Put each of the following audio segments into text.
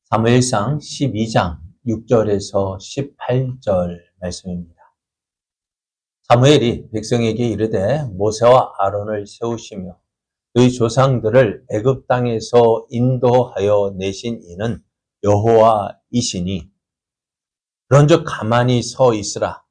사무엘상 12장 6절에서 18절 말씀입니다. 사무엘이 백성에게 이르되 모세와 아론을 세우시며 너희 조상들을 애굽 땅에서 인도하여 내신 이는 여호와이시니 그런즉 가만히 서 있으라.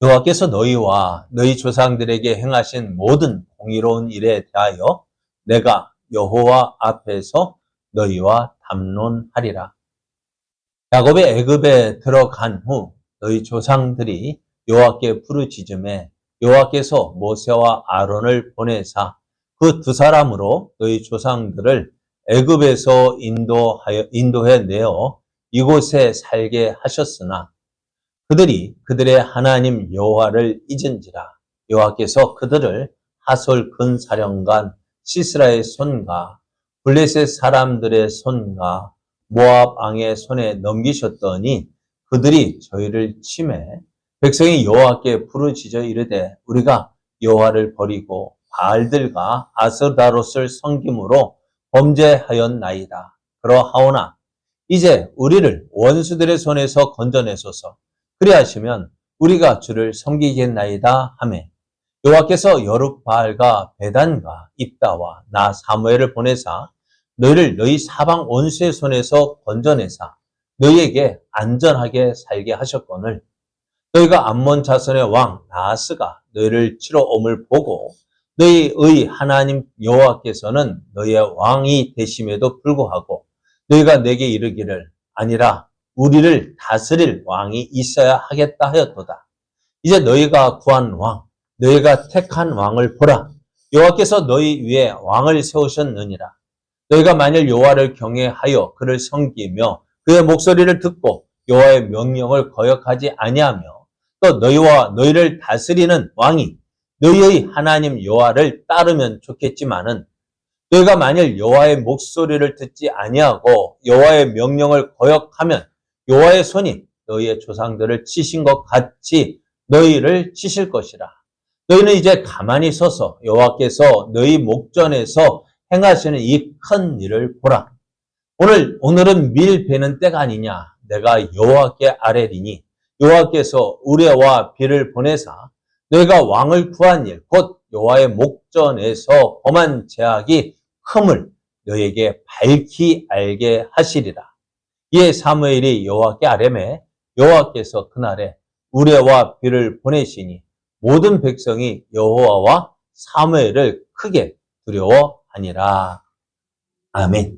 여호와께서 너희와 너희 조상들에게 행하신 모든 공의로운 일에 대하여 내가 여호와 앞에서 너희와 담론하리라. 야곱이 애굽에 들어간 후 너희 조상들이 여호와께 부르짖음에 여호와께서 모세와 아론을 보내사 그 두 사람으로 너희 조상들을 애굽에서 인도해 내어 이곳에 살게 하셨으나 그들이 그들의 하나님 여호와를 잊은지라. 여호와께서 그들을 하솔 근사령관 시스라의 손과 블레셋 사람들의 손과 모압 왕의 손에 넘기셨더니 그들이 저희를 치매 백성이 여호와께 부르짖어 이르되 우리가 여호와를 버리고 바알들과 아스다롯을 섬김으로 범죄하였나이다. 그러하오나 이제 우리를 원수들의 손에서 건져내소서. 그리하시면 우리가 주를 섬기겠나이다 하매 여호와께서 여룹바알과 베단과 입다와 나 사무엘을 보내사 너희를 너희 사방 원수의 손에서 건져내사 너희에게 안전하게 살게 하셨거늘 너희가 암몬 자손의 왕 나하스가 너희를 치러 옴을 보고 너희의 하나님 여호와께서는 너희의 왕이 되심에도 불구하고 너희가 내게 이르기를 아니라 우리를 다스릴 왕이 있어야 하겠다 하였도다. 이제 너희가 구한 왕 너희가 택한 왕을 보라. 여호와께서 너희 위에 왕을 세우셨느니라. 너희가 만일 여호와를 경외하여 그를 섬기며 그의 목소리를 듣고 여호와의 명령을 거역하지 아니하며 또 너희와 너희를 다스리는 왕이 너희의 하나님 여호와를 따르면 좋겠지만은 너희가 만일 여호와의 목소리를 듣지 아니하고 여호와의 명령을 거역하면 여호와의 손이 너희의 조상들을 치신 것 같이 너희를 치실 것이라. 너희는 이제 가만히 서서 여호와께서 너희 목전에서 행하시는 이 큰 일을 보라. 오늘은 밀 베는 때가 아니냐. 내가 여호와께 아뢰리니 여호와께서 우레와 비를 보내사 너희가 왕을 구한 일, 곧 여호와의 목전에서 범한 죄악이 흠을 너희에게 밝히 알게 하시리라. 이에 사무엘이 여호와께 아뢰매 여호와께서 그날에 우레와 비를 보내시니 모든 백성이 여호와와 사무엘을 크게 두려워하니라. 아멘.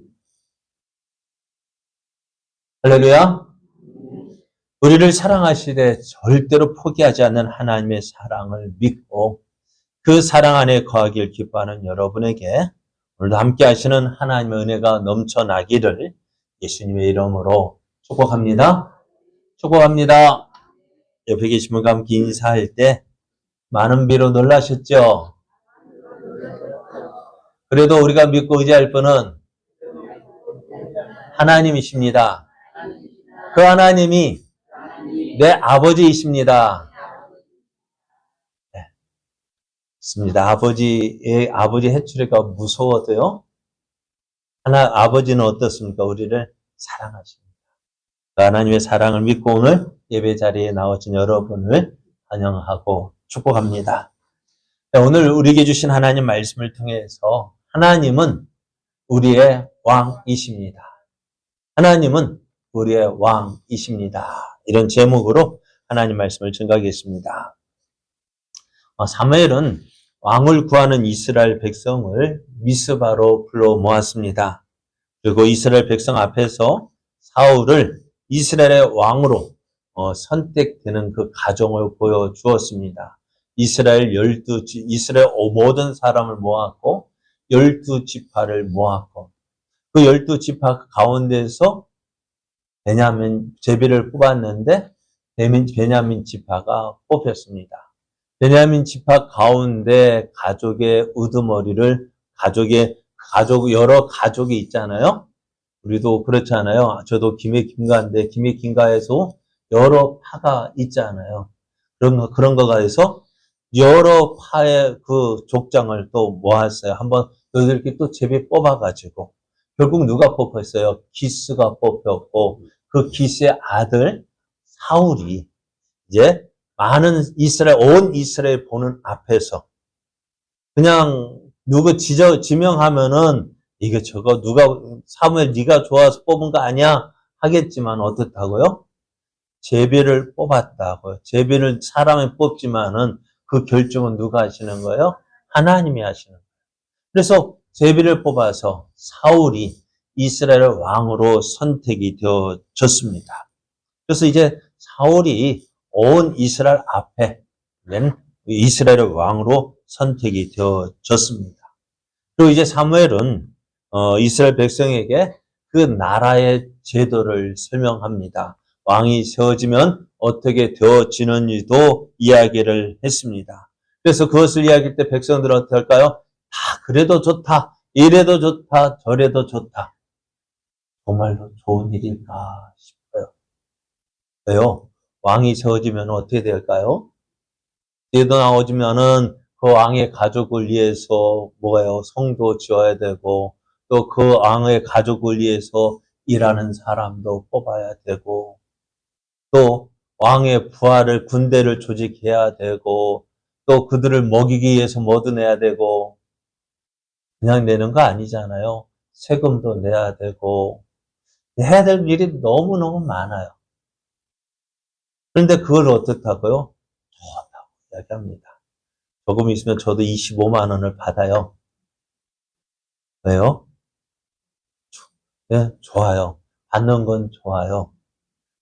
할렐루야. 우리를 사랑하시되 절대로 포기하지 않는 하나님의 사랑을 믿고 그 사랑 안에 거하길 기뻐하는 여러분에게 오늘도 함께 하시는 하나님의 은혜가 넘쳐나기를 예수님의 이름으로 축복합니다. 축복합니다. 옆에 계신 분과 함께 인사할 때 많은 비로 놀라셨죠? 그래도 우리가 믿고 의지할 분은 하나님이십니다. 그 하나님이 내 아버지이십니다. 네. 맞습니다. 아버지 해추리가 무서워도요. 아버지는 어떻습니까? 우리를 사랑하십니다. 그 하나님의 사랑을 믿고 오늘 예배 자리에 나오신 여러분을 환영하고 축복합니다. 네, 오늘 우리에게 주신 하나님 말씀을 통해서 하나님은 우리의 왕이십니다. 하나님은 우리의 왕이십니다. 이런 제목으로 하나님 말씀을 증거하겠습니다. 사무엘은 왕을 구하는 이스라엘 백성을 미스바로 불러 모았습니다. 그리고 이스라엘 백성 앞에서 사울을 이스라엘의 왕으로 선택되는 그 과정을 보여주었습니다. 이스라엘 모든 사람을 모았고 12지파를 모았고 그 12지파 가운데서 베냐민 제비를 뽑았는데 베냐민 지파가 뽑혔습니다. 베냐민 지파 가운데 가족의 우두머리를 여러 가족이 있잖아요. 우리도 그렇잖아요. 저도 김해 김가인데 김해 김가에서 여러 파가 있잖아요. 그런 거가 해서 여러 파의 그 족장을 또 모았어요. 한번 너희들끼리 또 제비 뽑아가지고 결국 누가 뽑혔어요? 기스가 뽑혔고 그 기스의 아들 사울이 이제 많은 온 이스라엘 보는 앞에서 그냥 누구 지명하면은 이게 저거 누가 사무엘 네가 좋아서 뽑은 거 아니야 하겠지만 어떻다고요? 제비를 뽑았다고요. 제비를 사람이 뽑지만은 그 결정은 누가 하시는 거예요? 하나님이 하시는 거예요. 그래서 제비를 뽑아서 사울이 이스라엘 왕으로 선택이 되어졌습니다. 그래서 이제 사울이 온 이스라엘 앞에 이스라엘 왕으로 선택이 되어졌습니다. 그리고 이제 사무엘은 이스라엘 백성에게 그 나라의 제도를 설명합니다. 왕이 세워지면 어떻게 되어지는지도 이야기를 했습니다. 그래서 그것을 이야기할 때 백성들은 어떻게 할까요? 그래도 좋다. 이래도 좋다. 저래도 좋다. 정말로 좋은 일일까 싶어요. 왜요? 왕이 세워지면 어떻게 될까요? 제도 나오지면은 그 왕의 가족을 위해서 뭐예요? 성도 지어야 되고 또 그 왕의 가족을 위해서 일하는 사람도 뽑아야 되고 또 왕의 부하를 군대를 조직해야 되고 또 그들을 먹이기 위해서 뭐도 내야 되고 그냥 내는 거 아니잖아요. 세금도 내야 되고 해야 될 일이 너무너무 많아요. 그런데 그걸 어떻다고요? 좋다고 이야기합니다. 조금 있으면 저도 25만 원을 받아요. 왜요? 네, 좋아요. 받는 건 좋아요.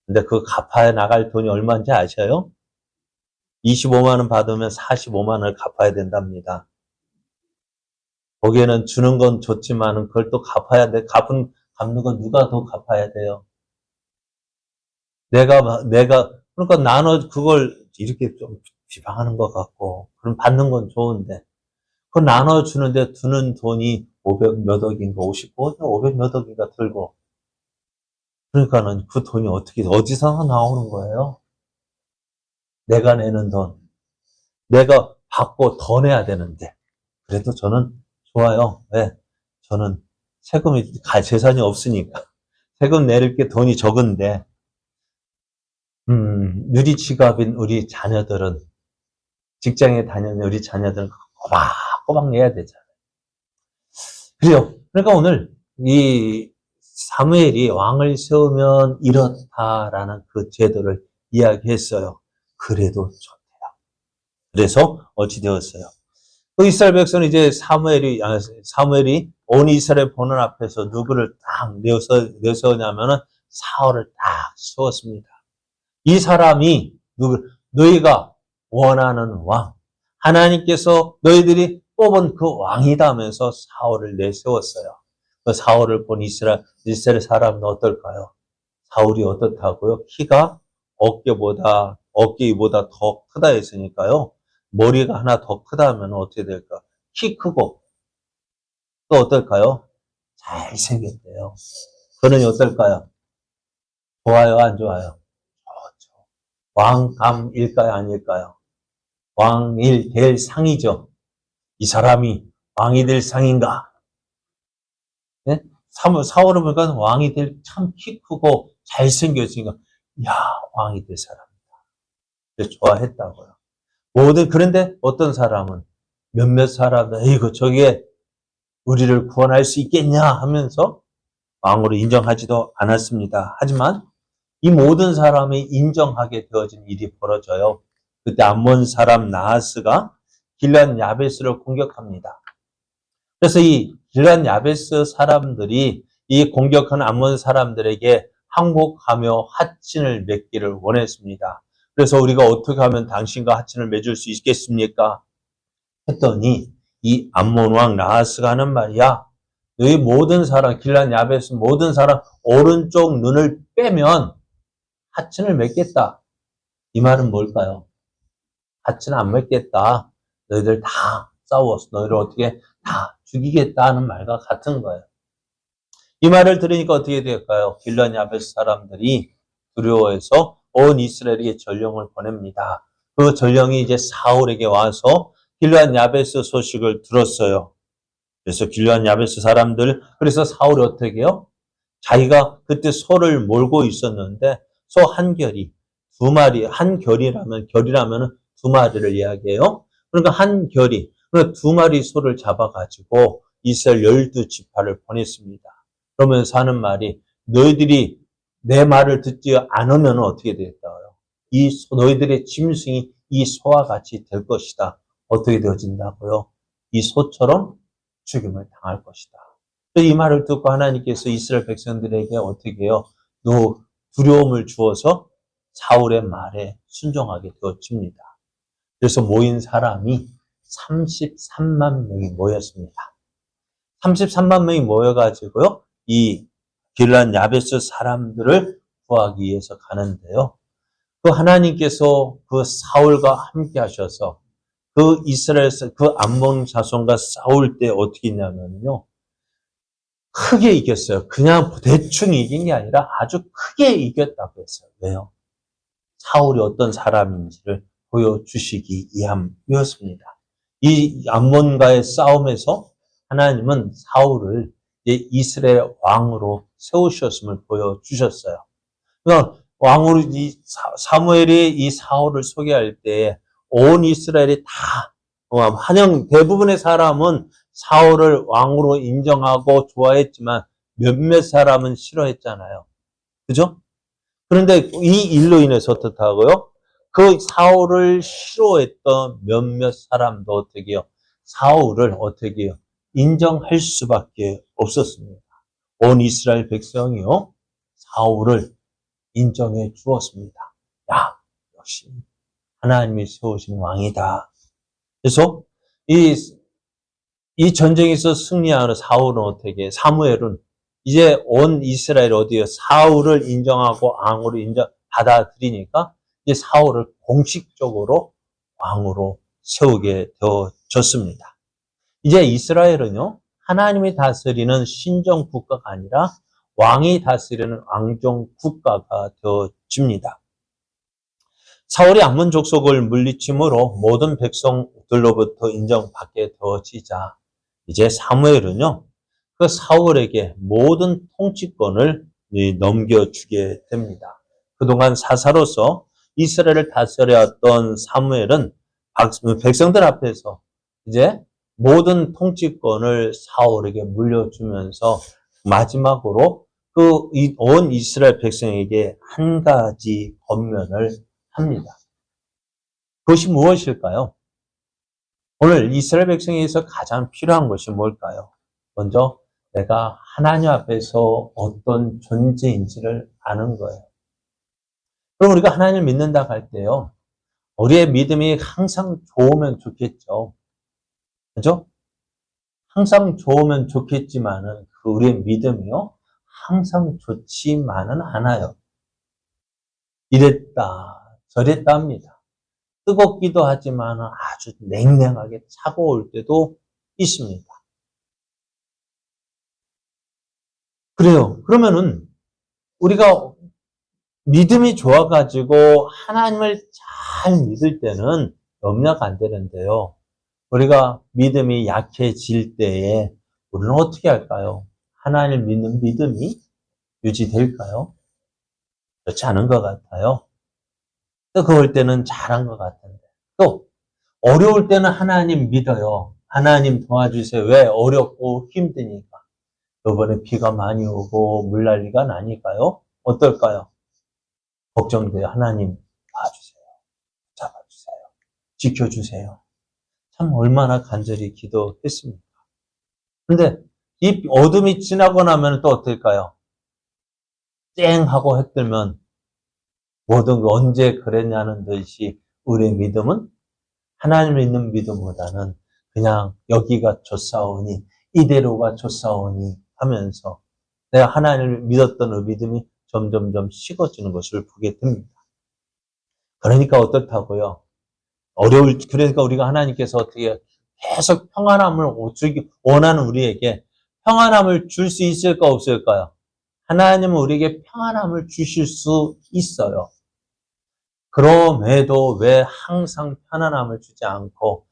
근데 그 갚아야 나갈 돈이 얼마인지 아셔요? 25만 원 받으면 45만 원을 갚아야 된답니다. 거기에는 주는 건 좋지만 그걸 또 갚아야 돼. 갚는 건 누가 더 갚아야 돼요? 그러니까 그걸 이렇게 좀 비방하는 것 같고, 그럼 받는 건 좋은데, 그걸 나눠주는데 드는 돈이 500 몇 억인가, 500 몇 억인가 들고, 그러니까는 그 돈이 어디서 나오는 거예요? 내가 내는 돈. 내가 받고 더 내야 되는데. 그래도 저는 좋아요. 왜? 저는 재산이 없으니까. 세금 내릴 게 돈이 적은데, 유리지갑인 우리 자녀들은, 직장에 다니는 우리 자녀들은 꼬박꼬박 내야 되잖아요. 그래요. 그러니까 오늘 이 사무엘이 왕을 세우면 이렇다라는 그 제도를 이야기했어요. 그래도 좋대요. 그래서 어찌 되었어요? 그 이스라엘 백성은 이제 사무엘이 온 이스라엘 보는 앞에서 누구를 딱 내세우냐면은 사울을 딱 세웠습니다. 이 사람이 너희가 원하는 왕, 하나님께서 너희들이 뽑은 그 왕이다 하면서 사울을 내세웠어요. 그 사울을 본 이스라엘 사람은 어떨까요? 사울이 어떻다고요? 키가 어깨보다 더 크다 했으니까요. 머리가 하나 더 크다 하면 어떻게 될까? 키 크고 또 어떨까요? 잘생겼대요. 그러니 어떨까요? 좋아요, 안 좋아요? 좋죠. 왕감일까요, 아닐까요? 왕일 될 상이죠. 이 사람이 왕이 될 상인가? 네? 사울을 보니까 왕이 될 참 키 크고 잘생겼으니까, 야, 왕이 될 사람이다. 좋아했다고요. 그런데 어떤 사람은, 몇몇 사람은, 이거 저게 우리를 구원할 수 있겠냐 하면서 왕으로 인정하지도 않았습니다. 하지만 이 모든 사람이 인정하게 되어진 일이 벌어져요. 그때 암몬 사람 나하스가 길란 야베스를 공격합니다. 그래서 이 길란 야베스 사람들이 이 공격한 암몬 사람들에게 항복하며 하친을 맺기를 원했습니다. 그래서 우리가 어떻게 하면 당신과 하친을 맺을 수 있겠습니까? 했더니 이 암몬 왕 나하스가 하는 말이야. 너희 모든 사람, 길란 야베스 모든 사람 오른쪽 눈을 빼면 하친을 맺겠다. 이 말은 뭘까요? 하친 안 맺겠다. 너희들 다 싸웠어. 너희를 어떻게 다 죽이겠다는 말과 같은 거예요. 이 말을 들으니까 어떻게 될까요? 길란 야베스 사람들이 두려워해서 온 이스라엘에게 전령을 보냅니다. 그 전령이 이제 사울에게 와서 길란 야베스 소식을 들었어요. 그래서 길르앗 야베스 사람들, 그래서 사울이 어떻게 해요? 자기가 그때 소를 몰고 있었는데 소 한 결이 두 마리, 한 결이라면 두 마리를 이야기해요. 그러니까 한 결이, 그러니까 두 마리 소를 잡아가지고 이스라엘 12지파를 보냈습니다. 그러면서 하는 말이, 너희들이 내 말을 듣지 않으면 어떻게 되겠다고요? 너희들의 짐승이 이 소와 같이 될 것이다. 어떻게 되어진다고요? 이 소처럼 죽임을 당할 것이다. 이 말을 듣고 하나님께서 이스라엘 백성들에게 어떻게 해요? 두려움을 주어서 사울의 말에 순종하게 되어집니다. 그래서 모인 사람이 33만 명이 모였습니다. 33만 명이 모여가지고요, 이 길르앗 야베스 사람들을 구하기 위해서 가는데요. 그 하나님께서 그 사울과 함께 하셔서 그 이스라엘에서 그 암몬 자손과 싸울 때 어떻게 했냐면요, 크게 이겼어요. 그냥 대충 이긴 게 아니라 아주 크게 이겼다고 했어요. 왜요? 사울이 어떤 사람인지를 보여주시기 위함이었습니다. 이 암몬과의 싸움에서 하나님은 사울을 이스라엘 왕으로 세우셨음을 보여주셨어요. 그러니까 왕으로 사무엘이 이 사울을 소개할 때 온 이스라엘이 다 대부분의 사람은 사울을 왕으로 인정하고 좋아했지만 몇몇 사람은 싫어했잖아요. 그죠? 그런데 이 일로 인해서 어떻다고요? 그 사울을 싫어했던 몇몇 사람도 어떻게 해요? 사울을 어떻게 해요? 인정할 수밖에 없었습니다. 온 이스라엘 백성이요, 사울을 인정해 주었습니다. 야, 역시 하나님이 세우신 왕이다. 그래서 이 전쟁에서 승리하는 사울은 어떻게, 사무엘은 이제 온 이스라엘 어디에 사울을 인정하고 왕으로 받아들이니까 이제 사울을 공식적으로 왕으로 세우게 되어졌습니다. 이제 이스라엘은요, 하나님이 다스리는 신정 국가가 아니라 왕이 다스리는 왕정 국가가 되어집니다. 사울이 암몬 족속을 물리침으로 모든 백성들로부터 인정받게 되어지자 이제 사무엘은요, 그 사울에게 모든 통치권을 넘겨주게 됩니다. 그동안 사사로서 이스라엘을 다스려왔던 사무엘은 백성들 앞에서 이제 모든 통치권을 사울에게 물려주면서 마지막으로 온 이스라엘 백성에게 한 가지 권면을 합니다. 그것이 무엇일까요? 오늘 이스라엘 백성에서 가장 필요한 것이 뭘까요? 먼저 내가 하나님 앞에서 어떤 존재인지를 아는 거예요. 그럼 우리가 하나님을 믿는다 할 때요, 우리의 믿음이 항상 좋으면 좋겠죠. 그죠? 항상 좋으면 좋겠지만은 우리의 믿음이요, 항상 좋지만은 않아요. 이랬다 저랬다 합니다. 뜨겁기도 하지만 아주 냉랭하게 차가울 때도 있습니다. 그래요. 그러면은 우리가 믿음이 좋아가지고 하나님을 잘 믿을 때는 염려가 안 되는데요, 우리가 믿음이 약해질 때에 우리는 어떻게 할까요? 하나님을 믿는 믿음이 유지될까요? 그렇지 않은 것 같아요. 또 그럴 때는 잘한 것 같은데, 또 어려울 때는 하나님 믿어요. 하나님 도와주세요. 왜? 어렵고 힘드니까. 이번에 비가 많이 오고 물난리가 나니까요, 어떨까요? 걱정돼요. 하나님 도와주세요. 잡아주세요. 지켜주세요. 참 얼마나 간절히 기도했습니까? 근데 이 어둠이 지나고 나면 또 어떨까요? 쨍 하고 해 뜨면 모든 게 언제 그랬냐는 듯이 우리의 믿음은 하나님을 믿는 믿음보다는 그냥 여기가 좋사오니 이대로가 좋사오니 하면서 내가 하나님을 믿었던 그 믿음이 점점점 식어지는 것을 보게 됩니다. 그러니까 어떻다고요? 그러니까 우리가 하나님께서 어떻게 계속 평안함을 주기 원하는 우리에게 평안함을 줄 수 있을까 없을까요? 하나님은 우리에게 평안함을 주실 수 있어요. 그럼에도 왜 항상 편안함을 주지 않고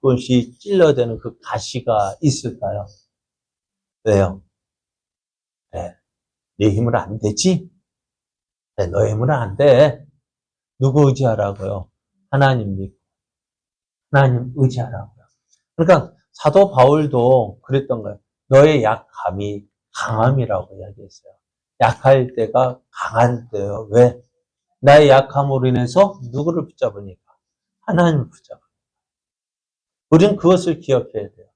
가끔씩 찔러대는 그 가시가 있을까요? 왜요? 네, 내 힘으로 안 되지? 네, 너의 힘으로 안 돼. 누구 의지하라고요? 하나님 믿고 하나님 의지하라고요. 그러니까 사도 바울도 그랬던 거예요. 너의 약함이 강함이라고 이야기했어요. 약할 때가 강한 때예요. 왜? 나의 약함으로 인해서 누구를 붙잡으니까? 하나님을 붙잡아. 우리는 그것을 기억해야 돼요.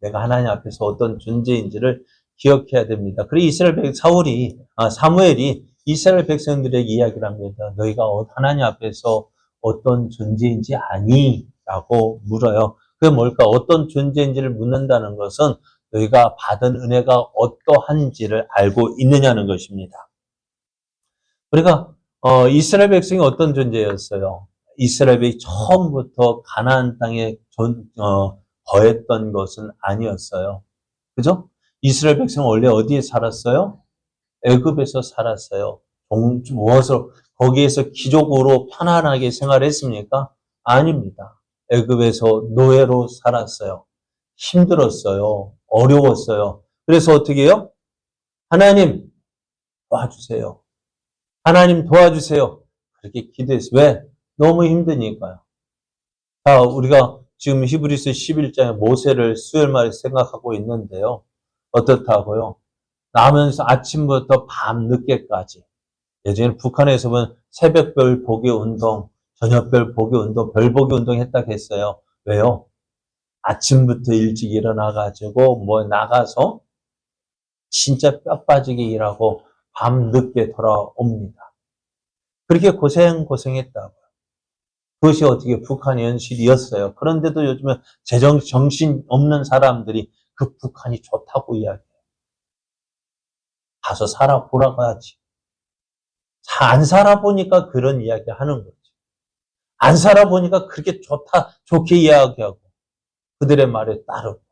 내가 하나님 앞에서 어떤 존재인지를 기억해야 됩니다. 그리고 사무엘이 이스라엘 백성들에게 이야기를 합니다. 너희가 하나님 앞에서 어떤 존재인지 아니? 라고 물어요. 그게 뭘까? 어떤 존재인지를 묻는다는 것은 너희가 받은 은혜가 어떠한지를 알고 있느냐는 것입니다. 우리가 이스라엘 백성이 어떤 존재였어요? 이스라엘이 처음부터 가나안 땅에 거했던 것은 아니었어요. 그죠? 이스라엘 백성은 원래 어디에 살았어요? 애굽에서 살았어요. 무엇으로 거기에서 기족으로 편안하게 생활했습니까? 아닙니다. 애굽에서 노예로 살았어요. 힘들었어요. 어려웠어요. 그래서 어떻게 해요? 하나님 도와주세요. 하나님 도와주세요. 그렇게 기도했어요. 왜? 너무 힘드니까요. 자, 우리가 지금 히브리서 11장에 모세를 수요일말에 생각하고 있는데요. 어떻다고요? 나오면서 아침부터 밤 늦게까지. 예전에 북한에서 보면 새벽별 보기 운동, 저녁별 보기 운동, 별 보기 운동 했다고 했어요. 왜요? 아침부터 일찍 일어나가지고 나가서 진짜 뼈 빠지게 일하고 밤 늦게 돌아옵니다. 그렇게 고생했다고요. 그것이 어떻게 북한의 현실이었어요. 그런데도 요즘에 정신 없는 사람들이 그 북한이 좋다고 이야기해요. 가서 살아보라고 하지. 안 살아보니까 그런 이야기 하는 거지. 안 살아보니까 그렇게 좋게 이야기하고 그들의 말에 따르고.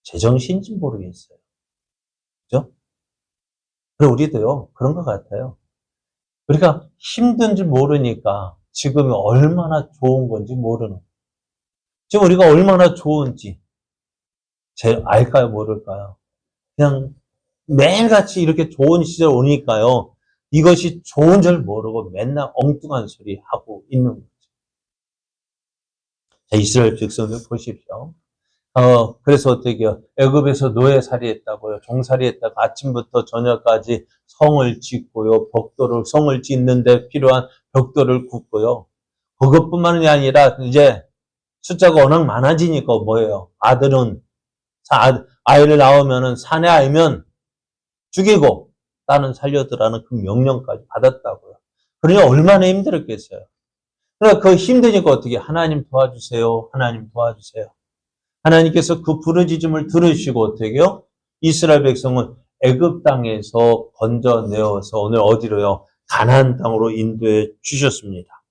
제정신인지 모르겠어요. 그죠? 그리고 우리도요, 그런 것 같아요. 우리가 힘든 줄 모르니까 지금이 얼마나 좋은 건지 모르는 거예요. 지금 우리가 얼마나 좋은지 알까요, 모를까요? 그냥 매일같이 이렇게 좋은 시절 오니까요. 이것이 좋은 줄 모르고 맨날 엉뚱한 소리 하고 있는 거죠. 자, 이스라엘 백성들 보십시오. 그래서 어떻게 해요? 애굽에서 노예살이 했다고요. 종살이 했다고 아침부터 저녁까지 성을 짓고요. 성을 짓는데 필요한 벽돌을 굽고요. 그것뿐만이 아니라 이제 숫자가 워낙 많아지니까 뭐예요? 아이를 낳으면은 사내 아이면 죽이고 딸은 살려두라는 그 명령까지 받았다고요. 그러니 얼마나 힘들었겠어요. 그러니까 그 힘드니까 어떻게 하나님 도와주세요. 하나님 도와주세요. 하나님께서 그 부르짖음을 들으시고 어떻게 해요? 이스라엘 백성은 애굽 땅에서 건져내어서 오늘 어디로요? 가나안 땅으로 인도해 주셨습니다.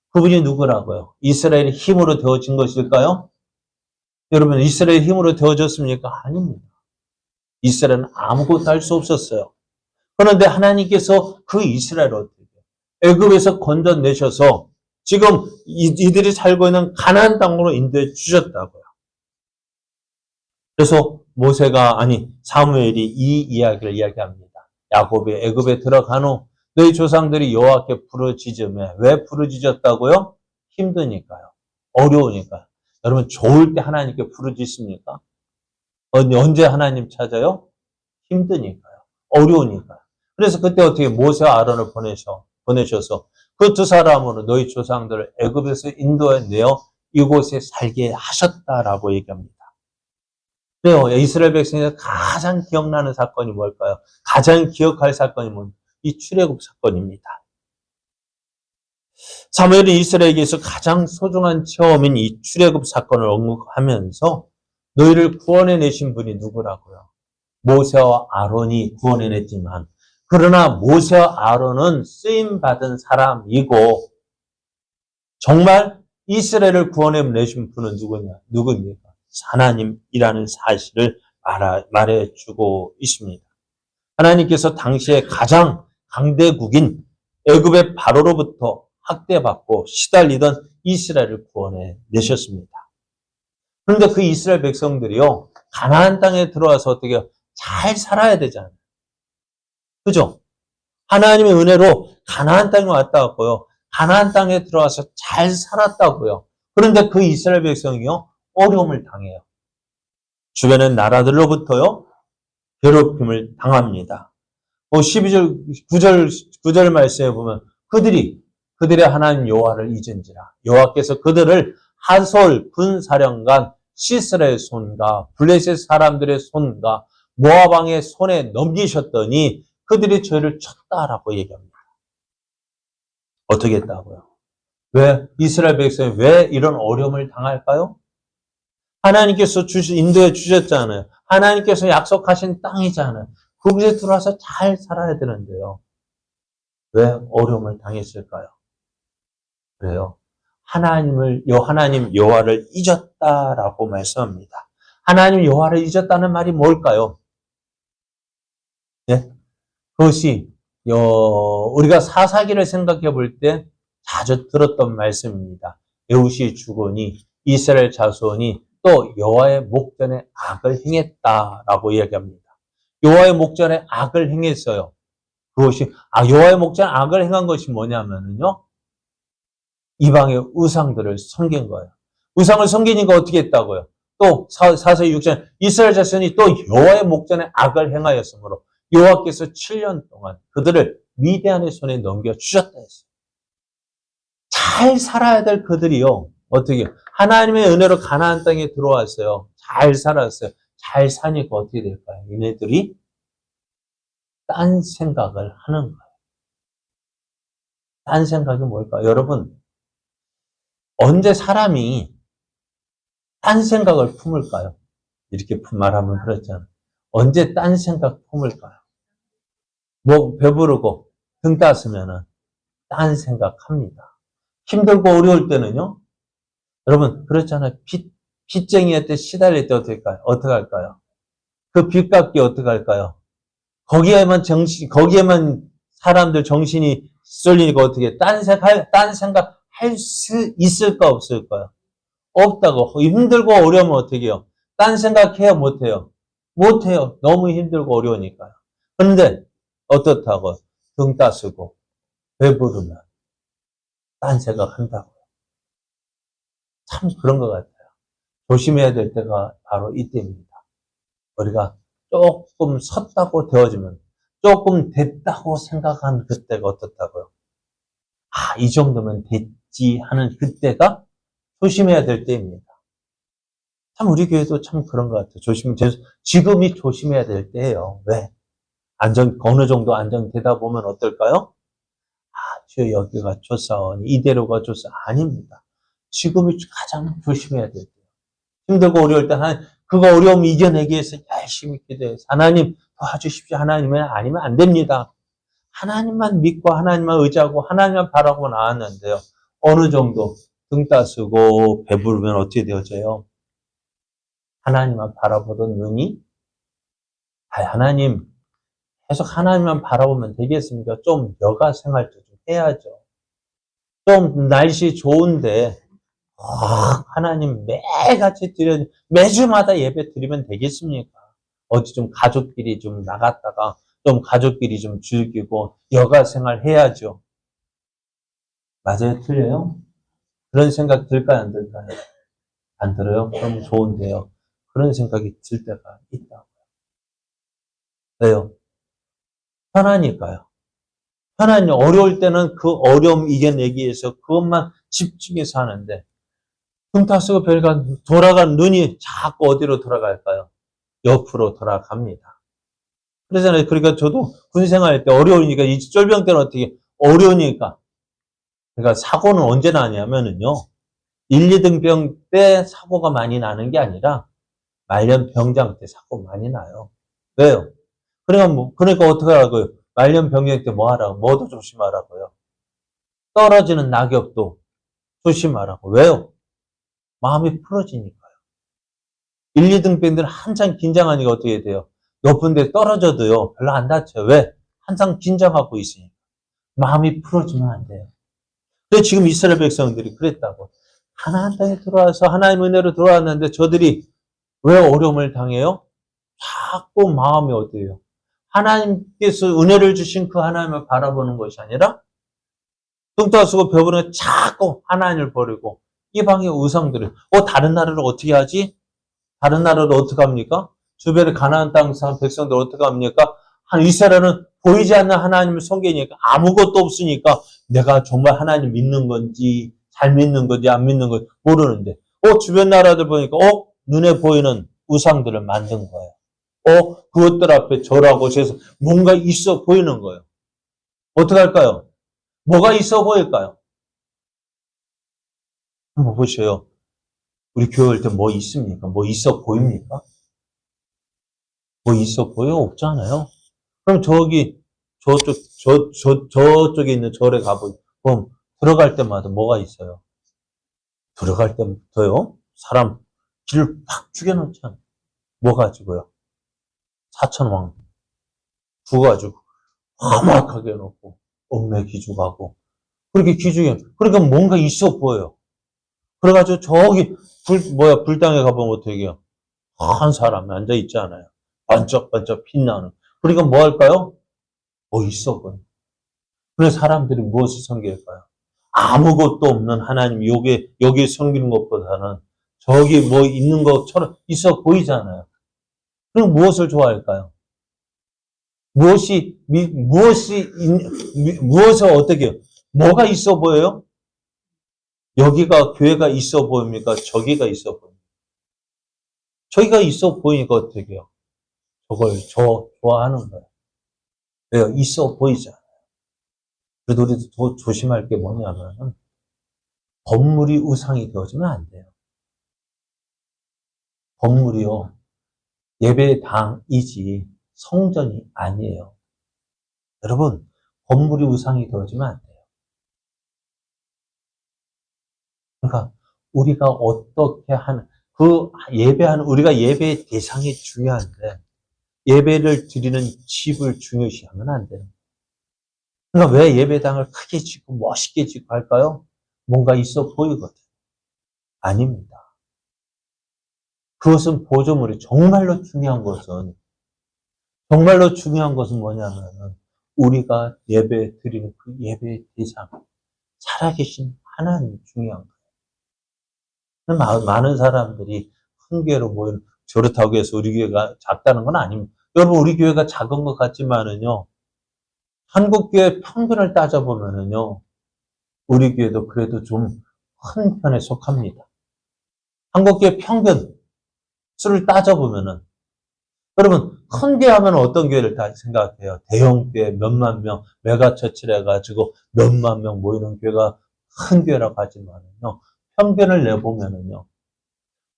그분이 누구라고요? 이스라엘의 힘으로 되어진 것일까요? 여러분, 이스라엘의 힘으로 되어졌습니까? 아닙니다. 이스라엘은 아무것도 할 수 없었어요. 그런데 하나님께서 그 이스라엘을 어떻게 해요? 애굽에서 건져내셔서 지금 이들이 살고 있는 가나안 땅으로 인도해 주셨다고요. 그래서 사무엘이 이 이야기를 이야기합니다. 야곱이 애굽에 들어간 후 너희 조상들이 여호와께 부르짖으며 왜 부르짖었다고요? 힘드니까요. 어려우니까요. 여러분 좋을 때 하나님께 부르짖습니까? 언제 하나님 찾아요? 힘드니까요. 어려우니까요. 그래서 그때 어떻게 모세와 아론을 보내셔서 그 두 사람으로 너희 조상들을 애굽에서 인도해내어 이곳에 살게 하셨다라고 얘기합니다. 그래요. 이스라엘 백성이 가장 기억나는 사건이 뭘까요? 가장 기억할 사건이 이 출애굽 사건입니다. 사무엘은 이스라엘에게서 가장 소중한 체험인 이 출애굽 사건을 언급하면서 너희를 구원해내신 분이 누구라고요? 모세와 아론이 구원해냈지만 그러나 모세와 아론은 쓰임받은 사람이고 정말 이스라엘을 구원해내신 분은 누구입니까? 하나님이라는 사실을 말해주고 있습니다. 하나님께서 당시에 가장 강대국인 애굽의 바로로부터 학대받고 시달리던 이스라엘을 구원해내셨습니다. 그런데 그 이스라엘 백성들이요, 가나안 땅에 들어와서 어떻게 잘 살아야 되잖아요. 그죠? 하나님의 은혜로 가나안 땅에 왔다고요. 가나안 땅에 들어와서 잘 살았다고요. 그런데 그 이스라엘 백성이요, 어려움을 당해요. 주변의 나라들로부터요, 괴롭힘을 당합니다. 12절, 9절 말씀에 보면 그들의 하나님 여호와를 잊은지라. 여호와께서 그들을 하솔 군사령관 시스라의 손과 블레셋 사람들의 손과 모압 왕의 손에 넘기셨더니 그들이 저희를 쳤다라고 얘기합니다. 어떻게 했다고요? 왜 이스라엘 백성이 왜 이런 어려움을 당할까요? 하나님께서 인도해 주셨잖아요. 하나님께서 약속하신 땅이잖아요. 그곳에 들어와서 잘 살아야 되는데요. 왜 어려움을 당했을까요? 그래요. 하나님 여호와를 잊었다라고 말씀합니다. 하나님 여호와를 잊었다는 말이 뭘까요? 예? 그것이 우리가 사사기를 생각해 볼 때 자주 들었던 말씀입니다. 에웃이 죽으니 이스라엘 자손이 또 여호와의 목전에 악을 행했다라고 이야기합니다. 여호와의 목전에 악을 행했어요. 그것이 여호와의 목전에 악을 행한 것이 뭐냐면요, 이방의 우상들을 섬긴 거예요. 우상을 섬기니까 어떻게 했다고요? 또 사사기 6장 이스라엘 자손이 또 여호와의 목전에 악을 행하였으므로 여호와께서 7년 동안 그들을 미디안의 손에 넘겨주셨다 했어요. 잘 살아야 될 그들이요, 어떻게 하나님의 은혜로 가나안 땅에 들어왔어요. 잘 살았어요. 잘 사니까 어떻게 될까요? 얘네들이 딴 생각을 하는 거예요. 딴 생각이 뭘까요? 여러분, 언제 사람이 딴 생각을 품을까요? 이렇게 말하면 그렇잖아요. 언제 딴 생각 품을까요? 뭐 배부르고 등 따스면은 딴 생각합니다. 힘들고 어려울 때는요, 여러분 그렇잖아요. 빚쟁이한테 시달릴 때 어떻게 할까요? 어떻게 할까요? 그 빚 갚기 어떻게 할까요? 거기에만 사람들 정신이 쏠리니까 어떻게 딴 생각 할 수 있을까 없을까요? 없다고. 힘들고 어려우면 어떻게 해요? 딴 생각해요? 못해요? 못해요. 너무 힘들고 어려우니까요. 그런데 어떻다고? 등 따스고 배부르면 딴 생각 한다고요. 참 그런 것 같아요. 조심해야 될 때가 바로 이때입니다. 우리가 조금 섰다고 되어지면, 조금 됐다고 생각한 그때가 어떻다고요? 이 정도면 됐지 하는 그때가 조심해야 될 때입니다. 참 우리 교회도 참 그런 것 같아요. 지금이 조심해야 될 때예요. 왜? 어느 정도 안정되다 보면 어떨까요? 주여 여기가 좋사오니 이대로가 좋사. 아닙니다. 지금이 가장 조심해야 될 때예요. 힘들고 어려울 때 그거 어려움 이겨내기 위해서 열심히 기도해서 하나님 도와주십시오. 하나님은 아니면 안 됩니다. 하나님만 믿고 하나님만 의지하고 하나님만 바라고 나왔는데요. 어느 정도 등 따스고 배부르면 어떻게 되어져요? 하나님만 바라보던 눈이 하나님 계속 하나님만 바라보면 되겠습니까? 좀 여가 생활도 좀 해야죠. 좀 날씨 좋은데 하나님 매일같이 매주마다 예배 드리면 되겠습니까? 어디 좀 가족끼리 좀 나갔다가 좀 가족끼리 좀 즐기고 여가 생활 해야죠. 맞아요? 틀려요? 그런 생각 들까요? 안 들까요? 안 들어요? 그럼 좋은데요. 그런 생각이 들 때가 있다고요. 왜요? 편하니까요. 편하니 어려울 때는 그 어려움 이겨내기 위해서 그것만 집중해서 하는데 등 따스고 돌아간 눈이 자꾸 어디로 돌아갈까요? 옆으로 돌아갑니다. 그러잖아요. 그러니까 저도 군 생활할 때 어려우니까 이 쫄병 때는 어떻게 어려우니까 그러니까 사고는 언제 나냐면은요. 1, 2등병 때 사고가 많이 나는 게 아니라 말년 병장 때 사고 많이 나요. 왜요? 그러니까 어떻게 하라고요? 말년 병장 때 뭐 하라고? 뭐도 조심하라고요. 떨어지는 낙엽도 조심하라고. 왜요? 마음이 풀어지니까요. 1, 2등병들은 한참 긴장하니까 어떻게 돼요? 높은 데 떨어져도요. 별로 안 다쳐요. 왜? 항상 긴장하고 있으니까. 마음이 풀어지면 안 돼요. 그래서 지금 이스라엘 백성들이 그랬다고. 가나안 땅에 들어와서 하나님 은혜로 들어왔는데 저들이 왜 어려움을 당해요? 자꾸 마음이 어디예요? 하나님께서 은혜를 주신 그 하나님을 바라보는 것이 아니라 뚱 따쓰고 배부르게 자꾸 하나님을 버리고 이방의 우상들을 다른 나라를 어떻게 하지? 다른 나라를 어떻게 합니까? 주변에 가나안 땅 사람 백성들 어떻게 합니까? 한 이스라엘은 보이지 않는 하나님을 섬기니까 아무것도 없으니까 내가 정말 하나님 믿는 건지 잘 믿는 건지 안 믿는 건지 모르는데 주변 나라들 보니까 눈에 보이는 우상들을 만든 거예요. 그것들 앞에 절하고 해서 뭔가 있어 보이는 거예요. 어떻게 할까요? 뭐가 있어 보일까요? 한번 보세요. 우리 교회 올 때 뭐 있습니까? 뭐 있어 보입니까? 뭐 있어 보여? 없잖아요. 그럼 저쪽에 있는 절에 가보면 들어갈 때마다 뭐가 있어요? 들어갈 때부터요? 사람 길을 팍 죽여놓잖아요. 뭐 가지고요? 사천왕 두가지고 험악하게 해놓고 얽매 기죽하고 그렇게 기죽여. 그러니까 뭔가 있어 보여요. 그래가지고 저기 불당에 가보면 어떻게 해요? 한 사람이 앉아 있잖아요. 반짝반짝 빛나는. 그러니까 뭐 할까요? 뭐 있어 보여. 그래서 사람들이 무엇을 섬길까요? 아무것도 없는 하나님 여기 섬기는 것보다는 저기 뭐 있는 것처럼 있어 보이잖아요. 그럼 무엇을 좋아할까요? 무엇을 어떻게 해요? 뭐가 있어 보여요? 여기가 교회가 있어 보입니까? 저기가 있어 보입니까? 저기가 있어 보이니까 어떻게 해요? 저걸 좋아하는 거예요. 왜요? 있어 보이잖아요. 그래도 우리도 더 조심할 게 뭐냐면 건물이 우상이 되어지면 안 돼요. 건물이요. 예배당이지 성전이 아니에요. 여러분, 건물이 우상이 되어지면 안 돼요. 그러니까 우리가 어떻게 하는 우리가 예배의 대상이 중요한데 예배를 드리는 집을 중요시하면 안 돼요. 그러니까 왜 예배당을 크게 짓고 멋있게 짓고 할까요? 뭔가 있어 보이거든. 아닙니다. 그것은 보조물이 정말로 중요한 것은 뭐냐면 우리가 예배 드리는 그 예배의 대상, 살아계신 하나님이 중요한 거예요. 많은 사람들이 큰 교회로 모이는 그렇다고 해서 우리 교회가 작다는 건 아닙니다. 여러분 우리 교회가 작은 것 같지만은요. 한국 교회 평균을 따져보면은요. 우리 교회도 그래도 좀 큰 편에 속합니다. 한국 교회 평균 수를 따져보면은 여러분 큰 교회 하면 어떤 교회를 다 생각해요? 대형 교회 몇만 명 메가처치를 해가지고 몇만 명 모이는 교회가 큰 교회라고 하지만은요. 평균을 내보면은요.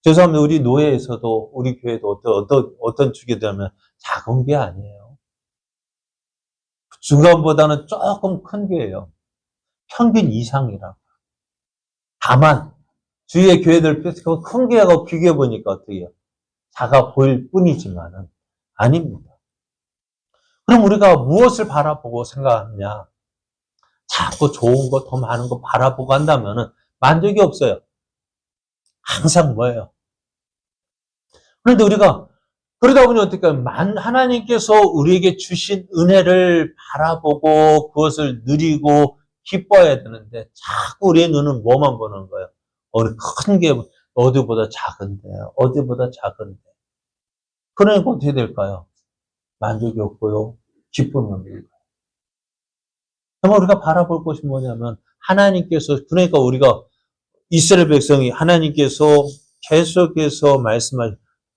죄송합니다. 우리 노예에서도 우리 교회도 어떤 축이 되면 작은 게 아니에요. 중간보다는 조금 큰 교회예요. 평균 이상이라고. 다만 주위의 교회들 큰 교회하고 비교해 보니까 어떻게 해요? 작아 보일 뿐이지만은 아닙니다. 그럼 우리가 무엇을 바라보고 생각하느냐? 자꾸 좋은 거, 더 많은 거 바라보고 한다면은 만족이 없어요. 항상 뭐예요? 그런데 우리가 그러다 보니 어떻게 하나님께서 우리에게 주신 은혜를 바라보고 그것을 누리고 기뻐해야 되는데 자꾸 우리의 눈은 뭐만 보는 거예요? 큰 게 어디보다 작은데. 그러니까 어떻게 될까요? 만족이 없고요. 기쁨이 없는 거예요. 정말 우리가 바라볼 것이 뭐냐면 그러니까 우리가 이스라엘 백성이 하나님께서 계속해서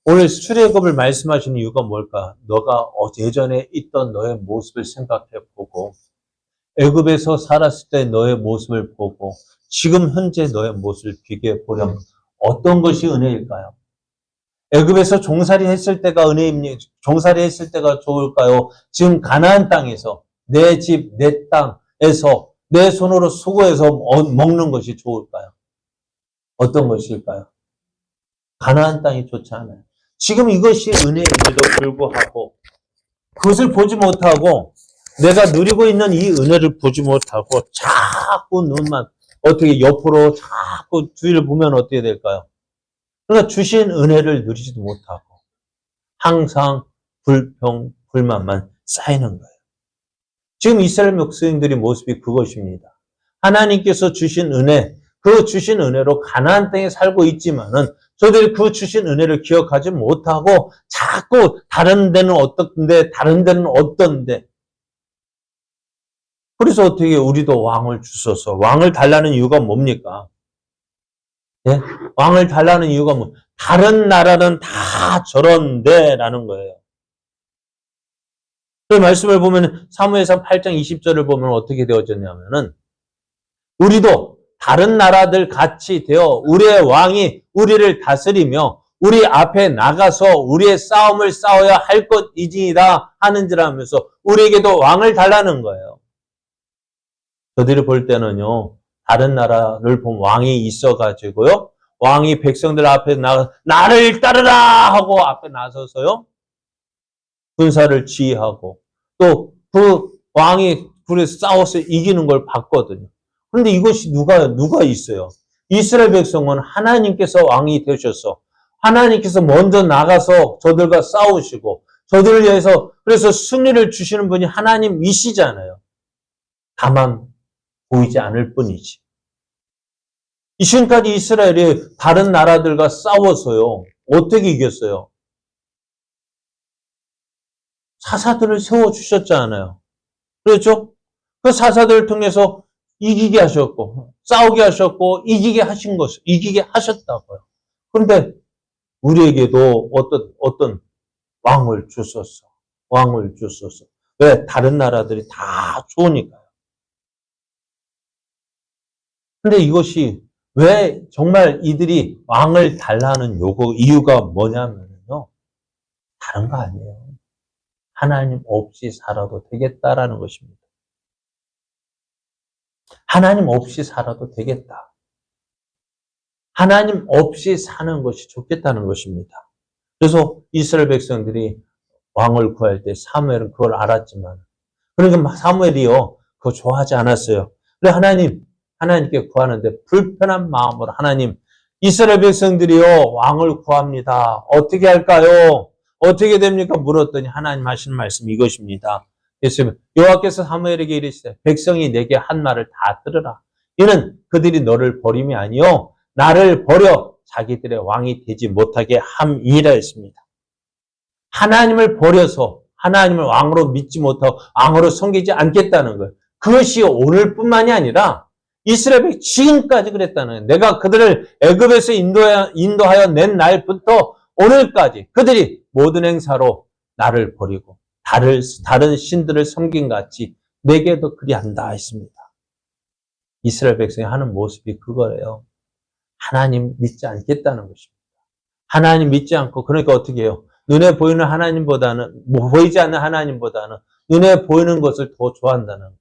오늘 출애굽을 말씀하시는 이유가 뭘까? 너가 예전에 있던 너의 모습을 생각해보고 애굽에서 살았을 때 너의 모습을 보고 지금 현재 너의 모습을 비교해보려면 어떤 것이 은혜일까요? 애굽에서 종살이 했을 때가 종살이 했을 때가 좋을까요? 지금 가나안 땅에서 내 집, 내 땅에서 내 손으로 수고해서 먹는 것이 좋을까요? 어떤 것일까요? 가나안 땅이 좋지 않아요. 지금 이것이 은혜임에도 불구하고 그것을 보지 못하고 내가 누리고 있는 이 은혜를 보지 못하고 자꾸 눈만 어떻게 옆으로 자꾸 주위를 보면 어떻게 될까요? 그러니까 주신 은혜를 누리지도 못하고 항상 불평, 불만만 쌓이는 거예요. 지금 이스라엘 백성들의 모습이 그것입니다. 하나님께서 주신 은혜, 그 주신 은혜로 가나안 땅에 살고 있지만은 저들이 그 주신 은혜를 기억하지 못하고 자꾸 다른 데는 어떤데, 다른 데는 어떤데. 그래서 어떻게 우리도 왕을 주소서. 왕을 달라는 이유가 뭡니까? 예? 왕을 달라는 이유가 뭐? 다른 나라는 다 저런데 라는 거예요. 그 말씀을 보면 사무엘상 8장 20절을 보면 어떻게 되어졌냐면은 우리도 다른 나라들 같이 되어 우리의 왕이 우리를 다스리며 우리 앞에 나가서 우리의 싸움을 싸워야 할 것이지이다 하는지라면서 우리에게도 왕을 달라는 거예요. 저들이 볼 때는요, 다른 나라를 본 왕이 있어가지고요, 왕이 백성들 앞에 나를 따르라 하고 앞에 나서서요, 군사를 지휘하고 또 그 왕이 그래서 싸워서 이기는 걸 봤거든요. 그런데 이것이 누가 있어요? 이스라엘 백성은 하나님께서 왕이 되셔서 하나님께서 먼저 나가서 저들과 싸우시고 저들을 위해서 그래서 승리를 주시는 분이 하나님이시잖아요. 다만 보이지 않을 뿐이지. 지금까지 이스라엘이 다른 나라들과 싸워서요. 어떻게 이겼어요? 사사들을 세워주셨잖아요. 그렇죠? 그 사사들을 통해서 이기게 하셨고, 싸우게 하셨고, 이기게 하셨다고요. 그런데 우리에게도 어떤 왕을 주소서. 왕을 주소서. 왜? 다른 나라들이 다 좋으니까요. 근데 이것이 왜 정말 이들이 왕을 달라는 이유가 뭐냐면요. 다른 거 아니에요. 하나님 없이 살아도 되겠다라는 것입니다. 하나님 없이 살아도 되겠다. 하나님 없이 사는 것이 좋겠다는 것입니다. 그래서 이스라엘 백성들이 왕을 구할 때 사무엘은 그걸 알았지만, 그러니까 사무엘이요, 그거 좋아하지 않았어요. 그래 하나님께 구하는데 불편한 마음으로 하나님, 이스라엘 백성들이요, 왕을 구합니다. 어떻게 할까요? 어떻게 됩니까? 물었더니 하나님 하시는 말씀이 이것입니다. 그래서 여호와께서 사무엘에게 이르시되 백성이 내게 한 말을 다 들으라. 이는 그들이 너를 버림이 아니요 나를 버려 자기들의 왕이 되지 못하게 함이라 했습니다. 하나님을 버려서 하나님을 왕으로 믿지 못하고 왕으로 섬기지 않겠다는 거예요. 그것이 오늘뿐만이 아니라 이스라엘이 지금까지 그랬다는 거예요. 내가 그들을 애굽에서 인도하여 낸 날부터 오늘까지 그들이 모든 행사로 나를 버리고 다른 신들을 섬긴 같이 내게도 그리한다 했습니다. 이스라엘 백성이 하는 모습이 그거예요. 하나님 믿지 않겠다는 것입니다. 하나님 믿지 않고 그러니까 어떻게 해요? 눈에 보이는 하나님보다는 보이지 않는 하나님보다는 눈에 보이는 것을 더 좋아한다는 거예요.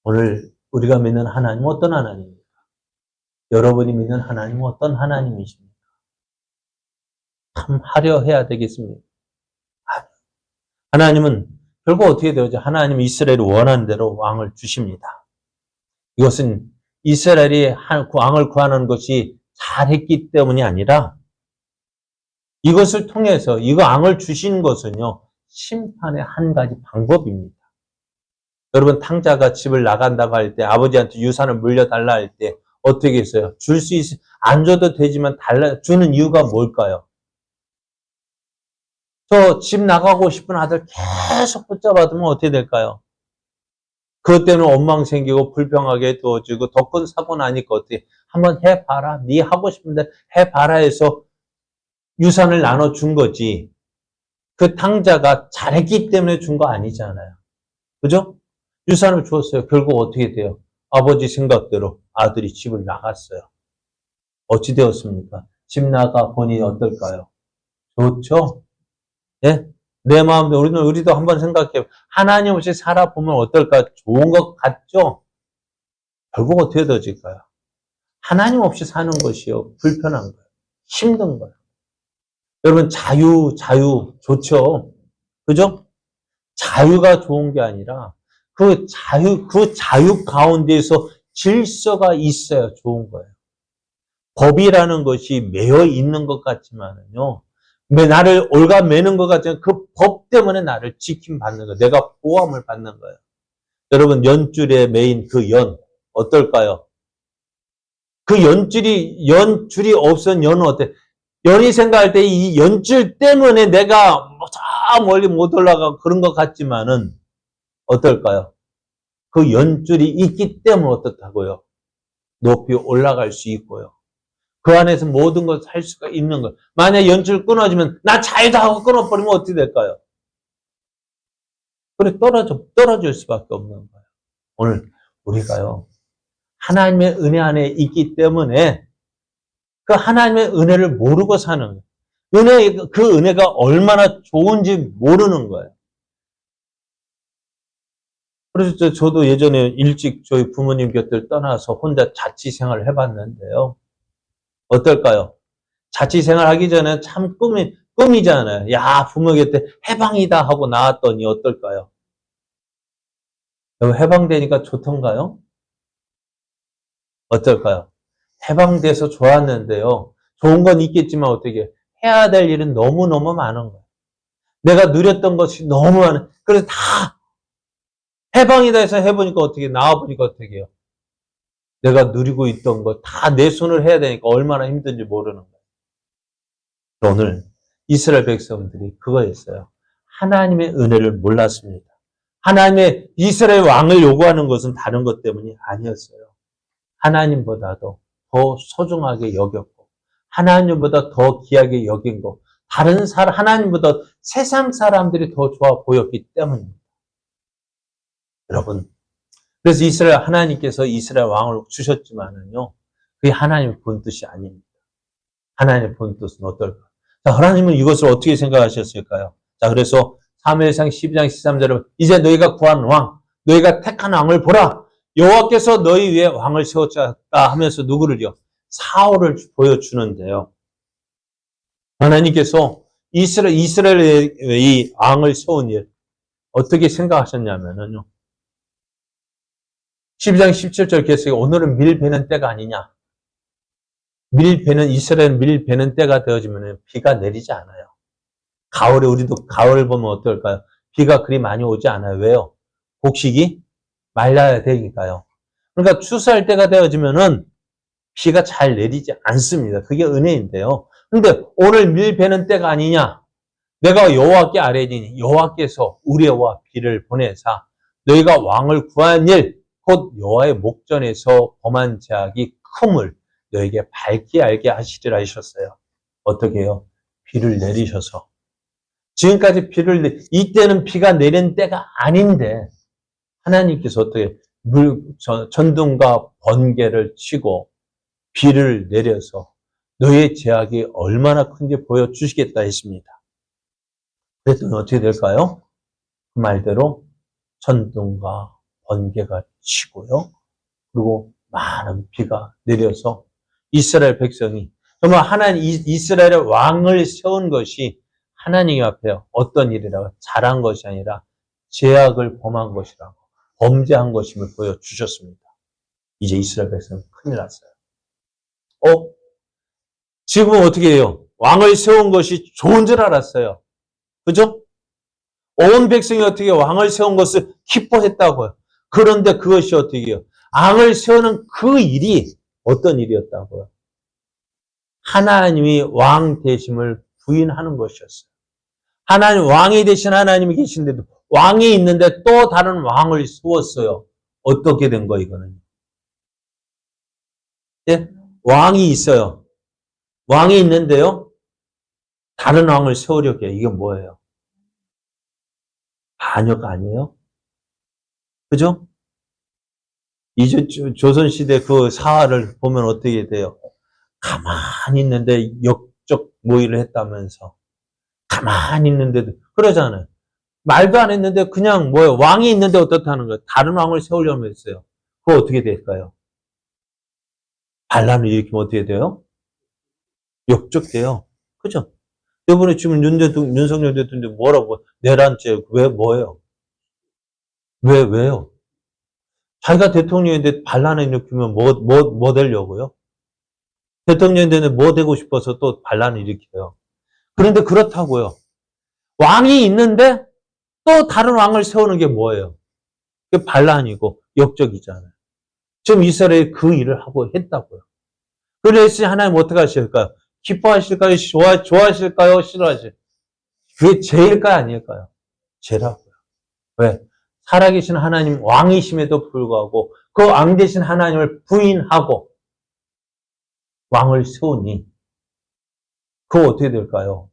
오늘 우리가 믿는 하나님은 어떤 하나님입니까? 여러분이 믿는 하나님은 어떤 하나님이십니까? 참 하려해야 되겠습니다. 하나님은 결국 어떻게 되죠? 하나님은 이스라엘이 원하는 대로 왕을 주십니다. 이것은 이스라엘이 왕을 구하는 것이 잘했기 때문이 아니라 이것을 통해서 이거 왕을 주신 것은요. 심판의 한 가지 방법입니다. 여러분 탕자가 집을 나간다고 할 때 아버지한테 유산을 물려달라 할 때 어떻게 했어요? 안 줘도 되지만 주는 이유가 뭘까요? 저 집 나가고 싶은 아들 계속 붙잡아두면 어떻게 될까요? 그것 때문에 원망 생기고 불평하게 두어지고 더 큰 사고 나니까 어떻게 한번 해봐라. 네 하고 싶은데 해봐라 해서 유산을 나눠준 거지. 그 탕자가 잘했기 때문에 준 거 아니잖아요. 그죠? 유산을 주었어요. 결국 어떻게 돼요? 아버지 생각대로 아들이 집을 나갔어요. 어찌 되었습니까? 집 나가 보니 어떨까요? 좋죠? 예? 내 마음도 우리도 한번 생각해요. 하나님 없이 살아보면 어떨까? 좋은 것 같죠? 결국 어떻게 되어질까요? 하나님 없이 사는 것이요. 불편한 거예요. 힘든 거예요. 여러분 자유 좋죠? 그죠? 자유가 좋은 게 아니라 그 자유 가운데에서 질서가 있어야 좋은 거예요. 법이라는 것이 매여 있는 것 같지만은요, 나를 올가매는 것 같지만 그 법 때문에 나를 지킴받는 거예요. 내가 보호함을 받는 거예요. 여러분, 연줄에 매인 그 연, 어떨까요? 그 연줄이 없은 연은 어때? 연이 생각할 때 이 연줄 때문에 내가 저 멀리 못 올라가고 그런 것 같지만은 어떨까요? 그 연줄이 있기 때문에 어떻다고요? 높이 올라갈 수 있고요. 그 안에서 모든 것을 할 수가 있는 거예요. 만약 연줄 끊어지면 나 자유다 하고 끊어버리면 어떻게 될까요? 그래 떨어질 수밖에 없는 거예요. 오늘 우리가요. 하나님의 은혜 안에 있기 때문에 그 하나님의 은혜를 모르고 사는 거예요. 그 은혜가 얼마나 좋은지 모르는 거예요. 그래서 저도 예전에 일찍 저희 부모님 곁을 떠나서 혼자 자취 생활을 해봤는데요. 어떨까요? 자취 생활 하기 전에 참 꿈이잖아요. 야, 부모 곁에 해방이다 하고 나왔더니 어떨까요? 해방되니까 좋던가요? 어떨까요? 해방돼서 좋았는데요. 좋은 건 있겠지만 어떻게 해야 될 일은 너무너무 많은 거예요. 내가 누렸던 것이 너무 많은. 그래서 다 해방이다 해서 해보니까 어떻게 나와보니까 어떻게 해요? 내가 누리고 있던 거 다 내 손을 해야 되니까 얼마나 힘든지 모르는 거예요. 오늘 이스라엘 백성들이 그거였어요. 하나님의 은혜를 몰랐습니다. 하나님의 이스라엘 왕을 요구하는 것은 다른 것 때문이 아니었어요. 하나님보다도 더 소중하게 여겼고 하나님보다 더 귀하게 여긴 거 다른 사람 하나님보다 세상 사람들이 더 좋아 보였기 때문입니다. 여러분 그래서 하나님께서 이스라엘 왕을 주셨지만은요 그게 하나님의 본 뜻이 아닙니다. 하나님의 본 뜻은 어떨까? 자, 하나님은 이것을 어떻게 생각하셨을까요? 자, 그래서 사무엘상 12장 13절에 이제 너희가 구한 왕, 너희가 택한 왕을 보라. 여호와께서 너희 위에 왕을 세웠다 하면서 누구를요? 사울을 보여주는데요. 하나님께서 이스라엘의 이 왕을 세운 일 어떻게 생각하셨냐면요. 12장 17절 계속해 오늘은 밀베는 때가 아니냐. 이스라엘은 밀베는 때가 되어지면 비가 내리지 않아요. 가을에 우리도 가을 보면 어떨까요? 비가 그리 많이 오지 않아요. 왜요? 곡식이 말라야 되니까요. 그러니까 추수할 때가 되어지면은 비가 잘 내리지 않습니다. 그게 은혜인데요. 그런데 오늘 밀베는 때가 아니냐? 내가 여호와께 아뢰니 여호와께서 우레와 비를 보내사 너희가 왕을 구한 일 곧 여호와의 목전에서 범한 죄악이 큼을 너에게 밝게 알게 하시리라 하셨어요. 어떻게 해요? 비를 내리셔서 지금까지 이때는 비가 내린 때가 아닌데 하나님께서 어떻게 천둥과 번개를 치고 비를 내려서 너의 죄악이 얼마나 큰지 보여주시겠다 했습니다. 그랬더니 어떻게 될까요? 그 말대로 천둥과 번개가 치고요. 그리고 많은 비가 내려서 이스라엘 백성이 정말 이스라엘의 왕을 세운 것이 하나님 앞에 어떤 일이라고 잘한 것이 아니라 죄악을 범한 것이라고 범죄한 것임을 보여주셨습니다. 이제 이스라엘 백성은 큰일 났어요. 지금은 어떻게 해요? 왕을 세운 것이 좋은 줄 알았어요. 그죠? 온 백성이 어떻게 왕을 세운 것을 기뻐했다고요. 그런데 그것이 어떻게 해요? 왕을 세우는 그 일이 어떤 일이었다고요? 하나님이 왕 되심을 부인하는 것이었어요. 왕이 되신 하나님이 계신데도 왕이 있는데 또 다른 왕을 세웠어요. 어떻게 된 거예요, 이거는? 네? 왕이 있어요. 왕이 있는데요. 다른 왕을 세우려고 해요. 이게 뭐예요? 반역 아니에요? 그죠? 조선시대 그 사화를 보면 어떻게 돼요? 가만히 있는데 역적 모의를 했다면서. 가만히 있는데도, 그러잖아요. 말도 안 했는데 그냥 뭐예요? 왕이 있는데 어떻다는 거예요? 다른 왕을 세우려면 했어요. 그거 어떻게 될까요? 반란을 일으키면 어떻게 돼요? 역적돼요. 그죠? 이번에 지금 윤석열 대통령이 뭐라고, 내란죄, 왜, 뭐예요? 왜요? 자기가 대통령인데 반란을 일으키면 뭐 되려고요? 대통령인데 뭐 되고 싶어서 또 반란을 일으켜요. 그런데 그렇다고요. 왕이 있는데 또 다른 왕을 세우는 게 뭐예요? 그게 반란이고 역적이잖아요. 지금 이스라엘이 그 일을 하고 했다고요. 그래서 하나님 어떻게 하실까요? 기뻐하실까요? 좋아하실까요? 싫어하실까요? 그게 죄일까요? 아닐까요? 죄라고요. 왜? 살아계신 하나님 왕이심에도 불구하고 그 왕 대신 하나님을 부인하고 왕을 세우니 그거 어떻게 될까요?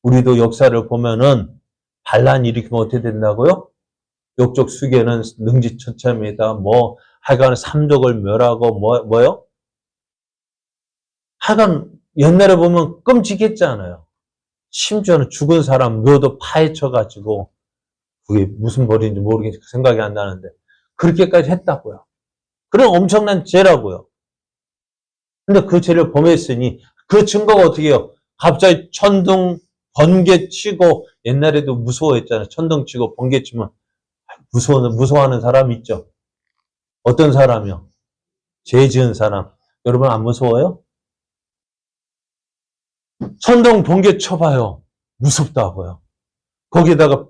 우리도 역사를 보면은 반란 일으키면 어떻게 된다고요? 역적 수계는 능지처참이다. 하여간 삼족을 멸하고 뭐요? 하여간 옛날에 보면 끔찍했잖아요. 심지어는 죽은 사람 묘도 파헤쳐가지고 그게 무슨 벌인지 모르겠어 생각이 안 나는데 그렇게까지 했다고요. 그런 엄청난 죄라고요. 근데 그 죄를 범했으니 그 증거가 어떻게 해요? 갑자기 천둥 번개 치고 옛날에도 무서워했잖아요. 천둥 치고 번개 치면 무서워하는 사람 있죠. 어떤 사람이요? 죄 지은 사람. 여러분 안 무서워요? 천둥 번개 쳐봐요. 무섭다고요. 거기다가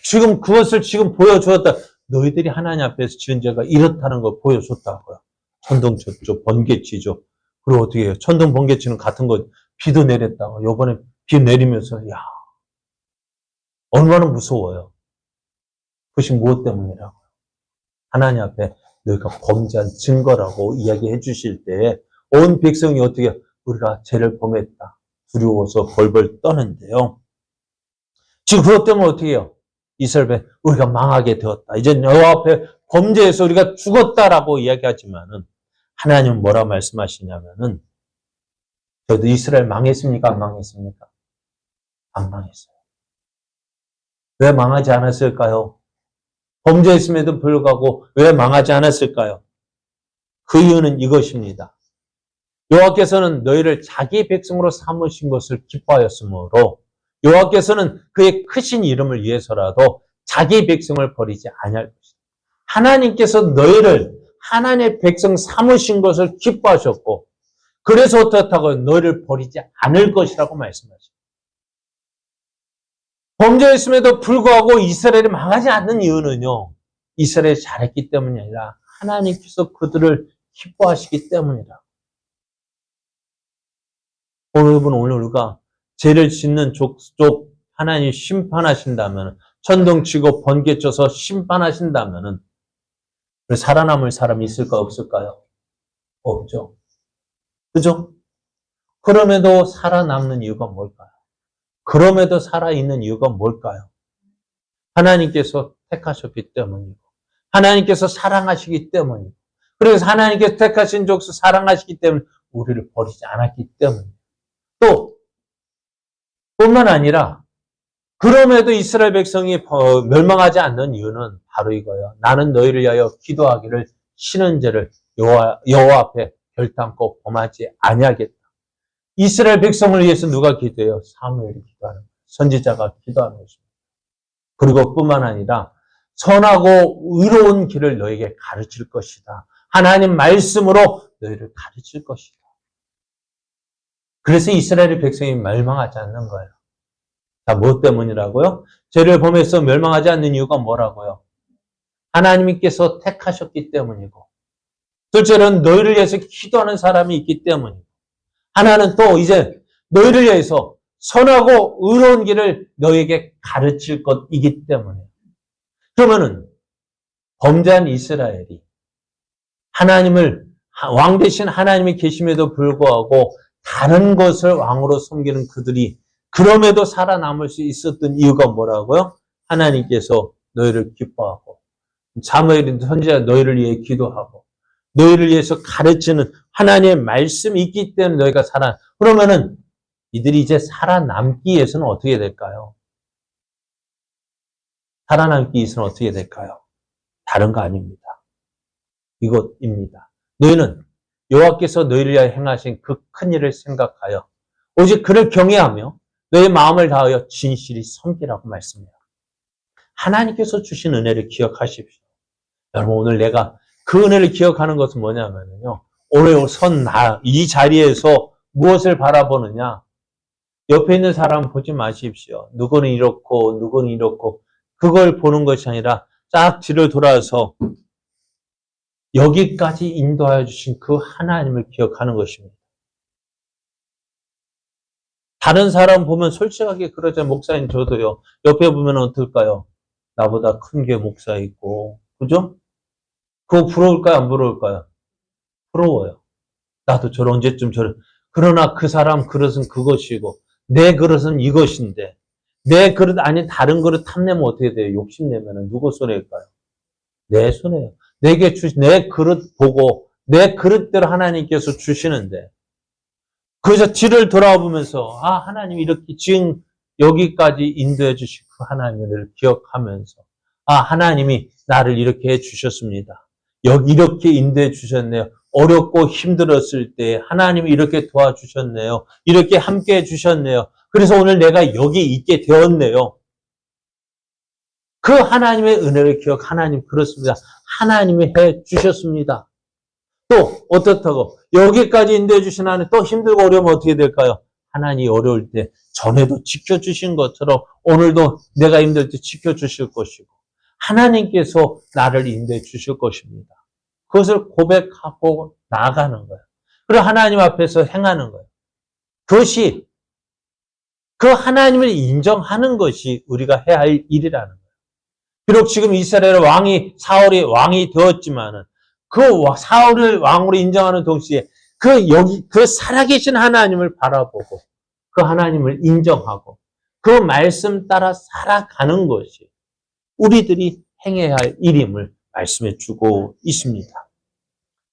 지금 그것을 지금 보여주었다. 너희들이 하나님 앞에서 지은 죄가 이렇다는 걸 보여줬다고요. 천둥 쳤죠. 번개 치죠. 그리고 어떻게 해요? 천둥 번개 치는 같은 거 비도 내렸다고. 요번에 비 내리면서 야 얼마나 무서워요. 그것이 무엇 때문이라고요? 하나님 앞에 너희가 범죄한 증거라고 이야기해 주실 때 온 백성이 어떻게 우리가 죄를 범했다. 두려워서 벌벌 떠는데요. 지금 그것 때문에 어떻게 해요? 이스라엘 우리가 망하게 되었다. 이제 여호와 앞에 범죄해서 우리가 죽었다라고 이야기하지만은 하나님은 뭐라 말씀하시냐면은 저도 이스라엘 망했습니까? 안 망했습니까? 안 망했어요. 왜 망하지 않았을까요? 범죄했음에도 불구하고 왜 망하지 않았을까요? 그 이유는 이것입니다. 여호와께서는 너희를 자기 백성으로 삼으신 것을 기뻐하였으므로 여호와께서는 그의 크신 이름을 위해서라도 자기 백성을 버리지 아니할 것이다. 하나님께서 너희를 하나님의 백성 삼으신 것을 기뻐하셨고 그래서 어떻다고 너희를 버리지 않을 것이라고 말씀하십니다. 범죄했음에도 불구하고 이스라엘이 망하지 않는 이유는요. 이스라엘이 잘했기 때문이 아니라 하나님께서 그들을 기뻐하시기 때문이다. 여러분 오늘 우리가 죄를 짓는 족 하나님 심판하신다면 천둥 치고 번개 쳐서 심판하신다면 살아남을 사람이 있을까 없을까요? 없죠. 그죠? 그럼에도 살아남는 이유가 뭘까요? 그럼에도 살아있는 이유가 뭘까요? 하나님께서 택하셨기 때문이고 하나님께서 사랑하시기 때문이고 그래서 하나님께서 택하신 족수 사랑하시기 때문에 우리를 버리지 않았기 때문이에요. 또 뿐만 아니라 그럼에도 이스라엘 백성이 멸망하지 않는 이유는 바로 이거예요. 나는 너희를 위하여 기도하기를 쉬는 죄를 여호와 앞에 결단코 범하지 아니하겠다. 이스라엘 백성을 위해서 누가 기도해요? 사무엘이 기도하는 거예요. 선지자가 기도하는 것입니다. 그리고 뿐만 아니라 선하고 의로운 길을 너에게 가르칠 것이다. 하나님 말씀으로 너희를 가르칠 것이다. 그래서 이스라엘 백성이 멸망하지 않는 거예요. 자, 무엇 때문이라고요? 죄를 범해서 멸망하지 않는 이유가 뭐라고요? 하나님께서 택하셨기 때문이고 둘째는 너희를 위해서 기도하는 사람이 있기 때문이고 하나는 또 이제 너희를 위해서 선하고 의로운 길을 너희에게 가르칠 것이기 때문에 그러면은 범죄한 이스라엘이 하나님을 왕 대신 하나님이 계심에도 불구하고 다른 것을 왕으로 섬기는 그들이 그럼에도 살아남을 수 있었던 이유가 뭐라고요? 하나님께서 너희를 기뻐하고 사무엘 선지자 너희를 위해 기도하고 너희를 위해서 가르치는 하나님의 말씀이 있기 때문에 너희가 그러면은 이들이 이제 살아남기 위해서는 어떻게 될까요? 살아남기 위해서는 어떻게 될까요? 다른 거 아닙니다. 이것입니다. 너희는 여호와께서 너희를 위하여 행하신 그 큰 일을 생각하여 오직 그를 경외하며 너희 마음을 다하여 진실히 섬기라고 말씀해요. 하나님께서 주신 은혜를 기억하십시오. 여러분, 오늘 내가 그 은혜를 기억하는 것은 뭐냐면요. 오늘 이 자리에서 무엇을 바라보느냐? 옆에 있는 사람 보지 마십시오. 누구는 이렇고, 누구는 이렇고, 그걸 보는 것이 아니라 쫙 뒤를 돌아서 여기까지 인도하여 주신 그 하나님을 기억하는 것입니다. 다른 사람 보면 솔직하게 그러자 목사님 저도요. 옆에 보면 어떨까요? 나보다 큰 게 목사 있고, 그죠? 그거 부러울까요? 안 부러울까요? 부러워요. 나도 언제쯤 그러나 그 사람 그릇은 그것이고, 내 그릇은 이것인데, 내 그릇 아닌 다른 그릇 탐내면 어떻게 돼요? 욕심내면 누구 손해일까요? 내 손해요. 내 그릇 보고, 내 그릇대로 하나님께서 주시는데, 그래서 뒤를 돌아보면서, 하나님 이렇게 지금 여기까지 인도해 주신 그 하나님을 기억하면서, 하나님이 나를 이렇게 해 주셨습니다. 이렇게 인도해 주셨네요. 어렵고 힘들었을 때 하나님이 이렇게 도와주셨네요. 이렇게 함께 해 주셨네요. 그래서 오늘 내가 여기 있게 되었네요. 그 하나님의 은혜를 하나님 그렇습니다. 하나님이 해 주셨습니다. 또 어떻다고? 여기까지 인도해 주신 하나님 또 힘들고 어려우면 어떻게 될까요? 하나님이 어려울 때 전에도 지켜주신 것처럼 오늘도 내가 힘들 때 지켜주실 것이고 하나님께서 나를 인도해 주실 것입니다. 그것을 고백하고 나아가는 거예요. 그리고 하나님 앞에서 행하는 거예요. 그것이 그 하나님을 인정하는 것이 우리가 해야 할 일이라는 거예요. 비록 지금 이스라엘 사울이 왕이 되었지만은 그 사울을 왕으로 인정하는 동시에 그 살아계신 하나님을 바라보고 그 하나님을 인정하고 그 말씀 따라 살아가는 것이 우리들이 행해야 할 일임을 말씀해 주고 있습니다.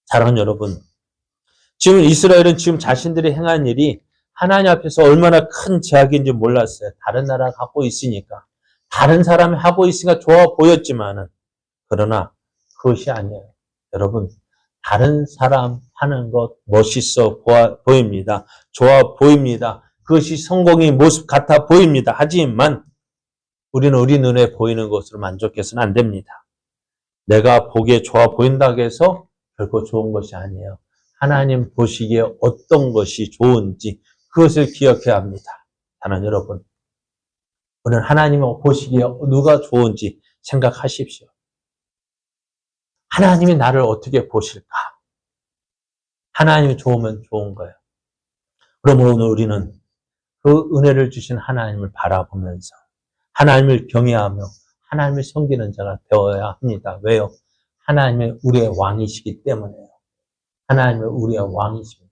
사랑하는 여러분, 지금 이스라엘은 지금 자신들이 행한 일이 하나님 앞에서 얼마나 큰 제약인지 몰랐어요. 다른 나라 갖고 있으니까. 다른 사람이 하고 있으니까 좋아 보였지만은 그러나 그것이 아니에요. 여러분, 다른 사람 하는 것 멋있어 보입니다. 좋아 보입니다. 그것이 성공의 모습 같아 보입니다. 하지만 우리는 우리 눈에 보이는 것으로 만족해서는 안 됩니다. 내가 보기에 좋아 보인다고 해서 결코 좋은 것이 아니에요. 하나님 보시기에 어떤 것이 좋은지 그것을 기억해야 합니다. 하나님 여러분, 오늘 하나님 보시기에 누가 좋은지 생각하십시오. 하나님이 나를 어떻게 보실까? 하나님이 좋으면 좋은 거예요. 그러므로 오늘 우리는 그 은혜를 주신 하나님을 바라보면서 하나님을 경외하며 하나님을 섬기는 자가 되어야 합니다. 왜요? 하나님이 우리의 왕이시기 때문에요. 하나님이 우리의 왕이십니다.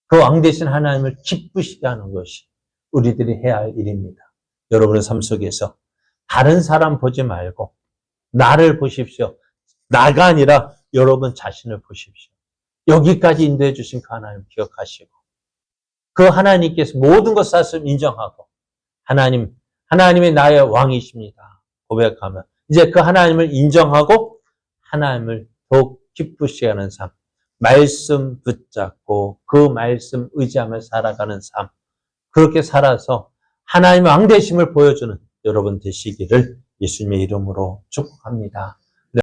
그 왕 되신 하나님을 기쁘시게 하는 것이 우리들이 해야 할 일입니다. 여러분의 삶 속에서 다른 사람 보지 말고 나를 보십시오. 나가 아니라 여러분 자신을 보십시오. 여기까지 인도해 주신 그 하나님 기억하시고 그 하나님께서 모든 것을 인정하고 하나님이 나의 왕이십니다. 고백하면 이제 그 하나님을 인정하고 하나님을 더욱 기쁘시게 하는 삶, 말씀 붙잡고 그 말씀 의지하며 살아가는 삶, 그렇게 살아서 하나님의 왕 되심을 보여주는 여러분 되시기를 예수님의 이름으로 축복합니다.